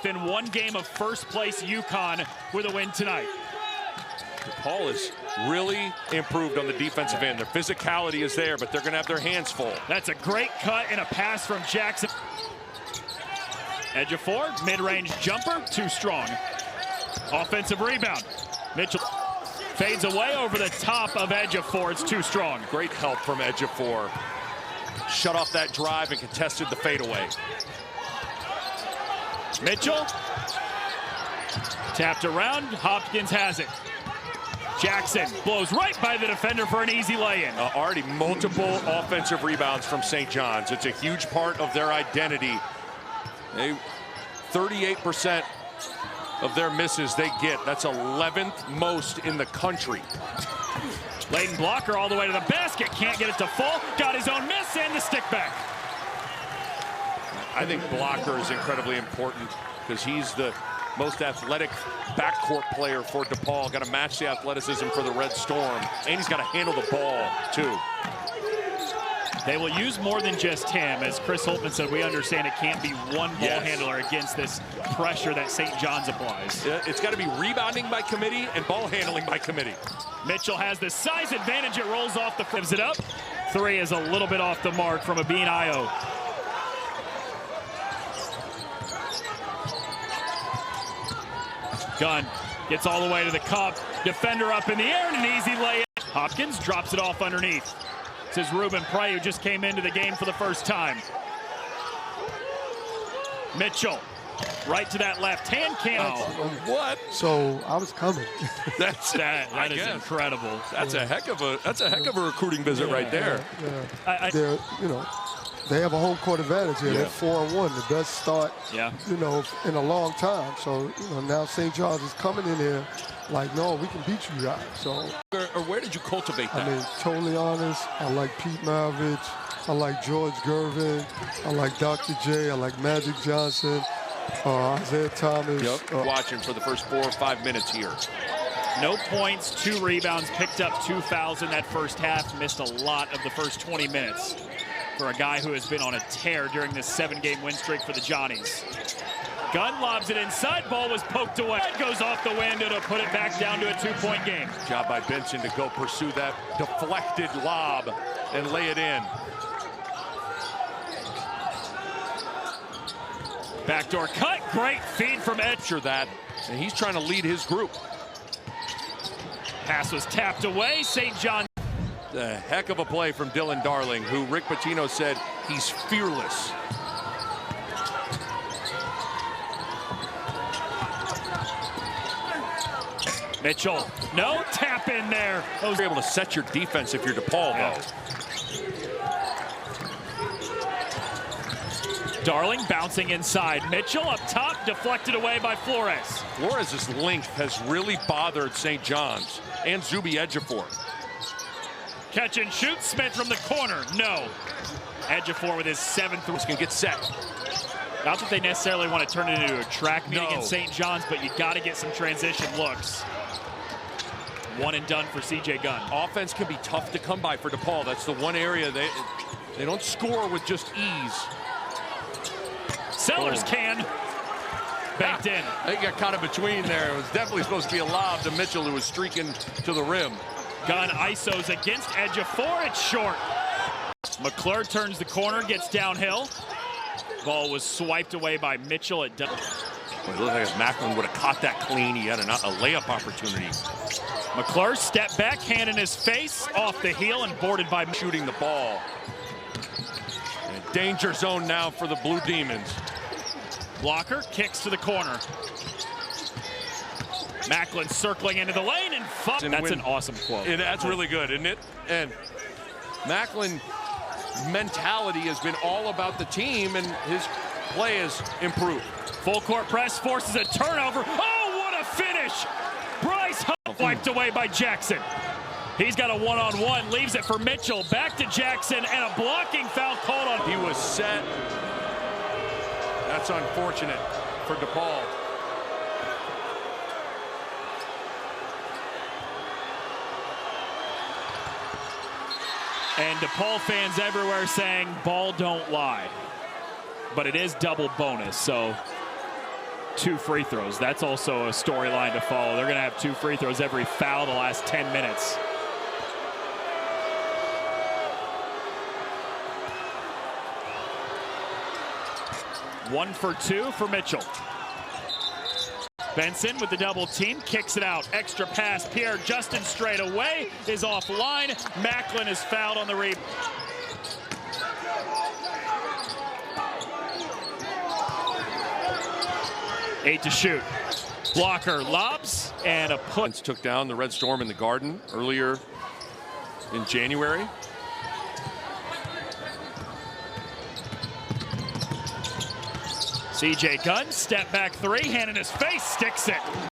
within one game of first place UConn with a win tonight. DePaul is really improved on the defensive end. Their physicality is there, but they're going to have their hands full. That's a great cut and a pass from Jackson. Edge of four, mid-range jumper, too strong. Offensive rebound. Mitchell fades away over the top of edge of four. It's too strong. Great help from edge of four. Shut off that drive and contested the fadeaway. Mitchell tapped around. Hopkins has it. Jackson blows right by the defender for an easy lay-in. Already multiple offensive rebounds from St. John's. It's a huge part of their identity. 38% of their misses they get. That's 11th most in the country. Layden blocker all the way to the basket. Can't get it to fall. Got his own miss and the stick back. I think blocker is incredibly important because he's the most athletic backcourt player for DePaul. Got to match the athleticism for the Red Storm. And he's got to handle the ball, too. They will use more than just him. As Chris Holtman said, we understand it can't be one ball handler against this pressure that St. John's applies. It's got to be rebounding by committee and ball handling by committee. Mitchell has the size advantage. It rolls off the flips it up. Three is a little bit off the mark from Abin Ayo. Gunn gets all the way to the cup. Defender up in the air and an easy lay. Hopkins drops it off underneath. This is Ruben Prey, who just came into the game for the first time. Mitchell, right to that left hand cannon. What? So I was coming. that is incredible. That's a heck of a recruiting visit right there. Yeah. They're, they have a home court advantage here. They're 4-1, the best start, in a long time. So, now St. John's is coming in here like, no, we can beat you guys. So, or where did you cultivate that? I mean, totally honest, I like Pete Maravich, I like George Gervin, I like Dr. J, I like Magic Johnson, Isaiah Thomas. Watching for the first 4 or 5 minutes here. No points, 2 rebounds, picked up 2 fouls in that first half, missed a lot of the first 20 minutes. For a guy who has been on a tear during this 7-game win streak for the Johnnies. Gunn lobs it inside, ball was poked away. It goes off the window to put it back down to a 2-point game. Job by Benson to go pursue that deflected lob and lay it in. Backdoor cut, great feed from Etcher that, and he's trying to lead his group. Pass was tapped away, St. John. A heck of a play from Dillon Darling, who Rick Pitino said he's fearless. Mitchell, no tap in there. You're able to set your defense if you're DePaul, though. Darling bouncing inside. Mitchell up top, deflected away by Flores. Flores' length has really bothered St. John's and Zuby Ejiofor. Catch and shoot, Smith from the corner, no. Ejiofor with his 7th. He's gonna get set. Not that they necessarily want to turn it into a track meet against St. John's, but you got to get some transition looks. One and done for C.J. Gunn. Offense can be tough to come by for DePaul. That's the one area they don't score with just ease. Sellers can. Banked in. They got caught in between there. It was definitely supposed to be a lob to Mitchell, who was streaking to the rim. Gunn isos against Ejiofor. It's short. McClure turns the corner, gets downhill. Ball was swiped away by Mitchell. It looked like if Macklin would have caught that clean, he had a layup opportunity. McClure step back, hand in his face, off the heel and boarded by shooting the ball. And danger zone now for the Blue Demons. Blocker kicks to the corner. Macklin circling into the lane and that's an awesome quote. That's really good, isn't it? And Macklin mentality has been all about the team, and his play has improved. Full court press forces a turnover. Oh, what a finish! Bryce Huff wiped away by Jackson. He's got a one-on-one, leaves it for Mitchell. Back to Jackson, and a blocking foul called on. He was set. That's unfortunate for DePaul. And DePaul fans everywhere saying, ball don't lie. But it is double bonus, so 2 free throws. That's also a storyline to follow. They're going to have 2 free throws every foul the last 10 minutes. One for 2 for Mitchell. Benson with the double team, kicks it out. Extra pass, Pierre Justin straight away is offline. Macklin is fouled on the rebound. 8 to shoot. Blocker lobs and a put. Took down the Red Storm in the Garden earlier in January. CJ Gunn, step back 3, hand in his face, sticks it.